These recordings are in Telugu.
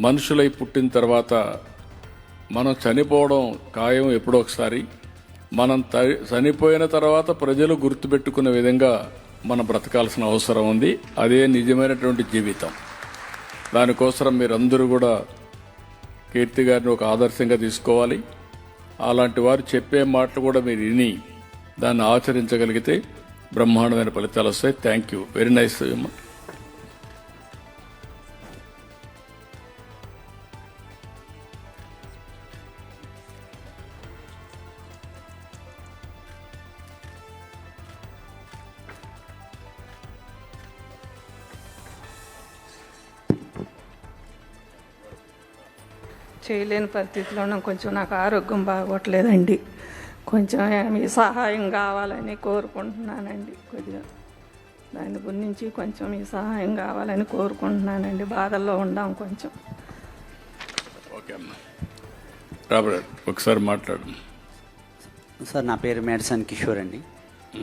మనుషులై పుట్టిన తర్వాత మనం చనిపోవడం ఖాయం ఎప్పుడో ఒకసారి. మనం చనిపోయిన తర్వాత ప్రజలు గుర్తుపెట్టుకునే విధంగా మనం బ్రతకాల్సిన అవసరం ఉంది. అదే నిజమైనటువంటి జీవితం. దానికోసం మీరందరూ కూడా కీర్తి గారిని ఒక ఆదర్శంగా తీసుకోవాలి. అలాంటి వారు చెప్పే మాటలు కూడా మీరు విని దాన్ని ఆచరించగలిగితే బ్రహ్మాండమైన ఫలితాలు వస్తాయి. Thank you. Very nice. చేయలేని పరిస్థితిలో కొంచెం నాకు ఆరోగ్యం బాగోట్లేదండి. కొంచెం మీ సహాయం కావాలని కోరుకుంటున్నానండి. కొద్దిగా దాని గురించి కొంచెం మీ సహాయం కావాలని కోరుకుంటున్నానండి. బాధల్లో ఉండాం కొంచెం. ఓకే అమ్మా, రాబర్ట్ ఒకసారి మాట్లాడు. సార్, నా పేరు మేడసన్ కిషోర్ అండి.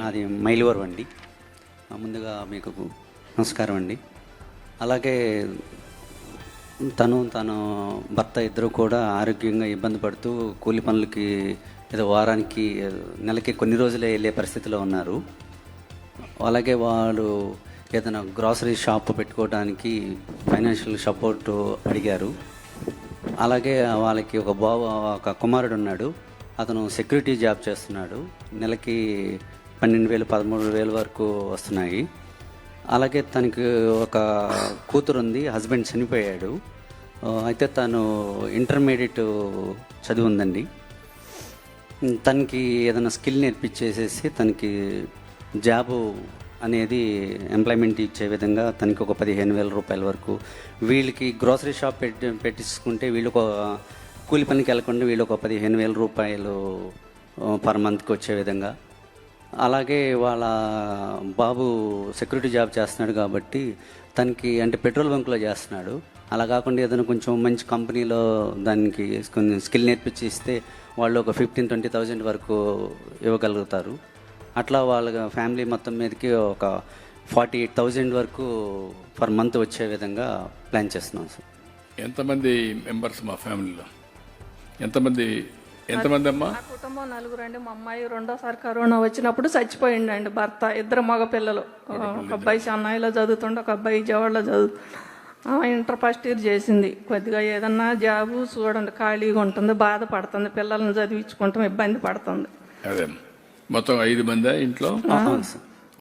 నాది మైలవరం అండి. ముందుగా మీకు నమస్కారం అండి. అలాగే తన భర్త ఇద్దరు కూడా ఆరోగ్యంగా ఇబ్బంది పడుతూ కూలి పనులకి ఏదో వారానికి నెలకి కొన్ని రోజులే వెళ్ళే పరిస్థితిలో ఉన్నారు. అలాగే వాళ్ళు ఏదైనా గ్రాసరీ షాప్ పెట్టుకోవడానికి ఫైనాన్షియల్ సపోర్ట్ అడిగారు. అలాగే వాళ్ళకి ఒక కుమారుడు ఉన్నాడు. అతను సెక్యూరిటీ జాబ్ చేస్తున్నాడు. నెలకి 12,000 13,000 వరకు వస్తున్నాయి. అలాగే తనకి ఒక కూతురు ఉంది. హస్బెండ్ చనిపోయాడు. అయితే తను ఇంటర్మీడియట్ చదివి ఉందండి. తనకి ఏదైనా స్కిల్ నేర్పించేసేసి తనకి జాబు అనేది ఎంప్లాయ్మెంట్ ఇచ్చే విధంగా తనకి ఒక 15,000 రూపాయల వరకు, వీళ్ళకి గ్రోసరీ షాప్ పెట్టించుకుంటే వీళ్ళు ఒక కూలి పనికి వెళ్ళకుండా వీళ్ళు ఒక 15,000 రూపాయలు పర్ మంత్కి వచ్చే విధంగా. అలాగే వాళ్ళ బాబు సెక్యూరిటీ జాబ్ చేస్తున్నాడు కాబట్టి తనకి అంటే పెట్రోల్ బంక్లో చేస్తున్నాడు. అలా కాకుండా ఏదైనా కొంచెం మంచి కంపెనీలో దానికి కొన్ని స్కిల్ నేర్పించి ఇస్తే వాళ్ళు ఒక 15,000-20,000 వరకు ఇవ్వగలుగుతారు. అట్లా వాళ్ళ ఫ్యామిలీ మొత్తం మీదకి ఒక 48,000 వరకు పర్ మంత్ వచ్చే విధంగా ప్లాన్ చేస్తున్నాం సార్. ఎంతమంది మెంబర్స్ మా ఫ్యామిలీలో? ఎంతమంది అమ్మా? మా కుటుంబం 4 అండి. మా అమ్మాయి రెండోసారి కరోనా వచ్చినప్పుడు చచ్చిపోయిండండి భర్త. 2 మగ పిల్లలు. ఒక అబ్బాయి చెన్నైలో చదువుతుండే, ఒక అబ్బాయి విజయవాడలో చదువుతుండే. ఇంటర్ ఫస్ట్ ఇయర్ చేసింది. కొద్దిగా ఏదన్నా జాబు చూడండి, ఖాళీగా ఉంటుంది, బాధపడుతుంది, పిల్లల్ని చదివించుకుంటాం, ఇబ్బంది పడుతుంది. అదే మొత్తం 5 మంది ఇంట్లో.